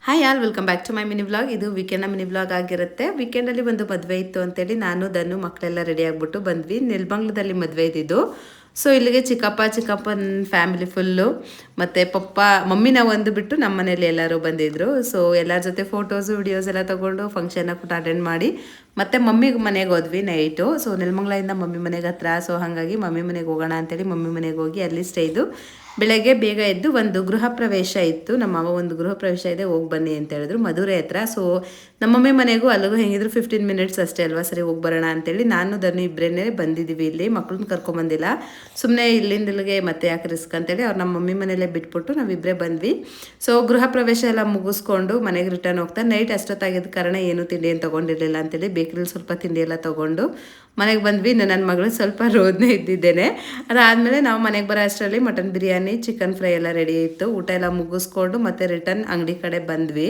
Hi all welcome back to my mini vlog. ಇದು ವೀಕೆಂಡ್ನ mini vlog ಆಗಿರುತ್ತೆ. ವೀಕೆಂಡಲ್ಲಿ ಒಂದು ಮದುವೆ ಇತ್ತು ಅಂತೇಳಿ ನಾನು ಧನು ಮಕ್ಕಳೆಲ್ಲ ರೆಡಿ ಆಗಿಬಿಟ್ಟು ಬಂದ್ವಿ. ನೆಲಮಂಗ್ಲದಲ್ಲಿ ಮದುವೆ ಇದ್ದಿದ್ದು. ಸೊ ಇಲ್ಲಿಗೆ ಚಿಕ್ಕಪ್ಪನ ಫ್ಯಾಮಿಲಿ ಫುಲ್ಲು ಮತ್ತು ಪಪ್ಪ ಮಮ್ಮಿನ ಒಂದು ಬಿಟ್ಟು ನಮ್ಮ ಮನೇಲಿ ಎಲ್ಲರೂ ಬಂದಿದ್ದರು. ಸೊ ಎಲ್ಲರ ಜೊತೆ ಫೋಟೋಸು ವಿಡಿಯೋಸ್ ಎಲ್ಲ ತೊಗೊಂಡು ಫಂಕ್ಷನ್ನ ಕೂಡ ಅಟೆಂಡ್ ಮಾಡಿ ಮತ್ತು ಮಮ್ಮಿ ಮನೆಗೆ ಹೋದ್ವಿ ನೈಟು. ಸೊ ನೆಲಮಂಗ್ಲಿಂದ ಮಮ್ಮಿ ಮನೆಗೆ ಹತ್ರ. ಸೊ ಹಾಗಾಗಿ ಮಮ್ಮಿ ಮನೆಗೆ ಹೋಗೋಣ ಅಂತೇಳಿ ಮಮ್ಮಿ ಮನೆಗೆ ಹೋಗಿ ಅಲ್ಲಿ ಸ್ಟೇ ಇದ್ದು ಬೆಳಗ್ಗೆ ಬೇಗ ಎದ್ದು ಒಂದು ಗೃಹ ಪ್ರವೇಶ ಇತ್ತು. ನಮ್ಮ ಮಾವ ಒಂದು ಗೃಹ ಪ್ರವೇಶ ಇದೆ, ಹೋಗಿ ಬನ್ನಿ ಅಂತ ಹೇಳಿದ್ರು ಮಧುರೆ ಹತ್ರ. ಸೊ ನಮ್ಮಮ್ಮಿ ಮನೆಗೂ ಅಲ್ಲಿಗೂ ಹೆಂಗಿದ್ರು 15 ಮಿನಿಟ್ಸ್ ಅಷ್ಟೇ ಅಲ್ವಾ, ಸರಿ ಹೋಗಿ ಬರೋಣ ಅಂತೇಳಿ ನಾನು ಧನು ಇಬ್ಬರೇ ಬಂದಿದ್ದೀವಿ. ಇಲ್ಲಿ ಮಕ್ಕಳನ್ನ ಕರ್ಕೊಂಬಂದಿಲ್ಲ, ಸುಮ್ಮನೆ ಇಲ್ಲಿಂದ ಇಲ್ಲಿಗೆ ಮತ್ತೆ ಯಾಕೆ ರಿಸ್ಕ್ ಅಂತೇಳಿ ಅವ್ರು ನಮ್ಮ ಮಮ್ಮಿ ಮನೆಯಲ್ಲೇ ಬಿಟ್ಬಿಟ್ಟು ನಾವಿಬ್ಬರೇ ಬಂದ್ವಿ. ಸೊ ಗೃಹ ಪ್ರವೇಶ ಎಲ್ಲ ಮುಗಿಸ್ಕೊಂಡು ಮನೆಗೆ ರಿಟರ್ನ್ ಹೋಗ್ತಾ ನೈಟ್ ಅಷ್ಟೊತ್ತಾಗಿದ್ದ ಕಾರಣ ಏನು ತಿಂಡಿ ಏನು ತೊಗೊಂಡಿರಲಿಲ್ಲ ಅಂತೇಳಿ ಬೇಕ್ರಿಲಿ ಸ್ವಲ್ಪ ತಿಂಡಿ ಎಲ್ಲ ತೊಗೊಂಡು ಮನೆಗೆ ಬಂದ್ವಿ. ನನ್ನ ಮಗಳು ಸ್ವಲ್ಪ ರೋದನೆ ಇದ್ದಿದ್ದೇನೆ. ಅದಾದಮೇಲೆ ನಾವು ಮನೆಗೆ ಬರೋ ಅಷ್ಟರಲ್ಲಿ ಮಟನ್ ಬಿರಿಯಾನಿ ಚಿಕನ್ ಫ್ರೈ ಎಲ್ಲ ರೆಡಿ ಇತ್ತು. ಊಟ ಎಲ್ಲ ಮುಗಿಸ್ಕೊಂಡು ಮತ್ತೆ ರಿಟರ್ನ್ ಅಂಗಡಿ ಕಡೆ ಬಂದ್ವಿ.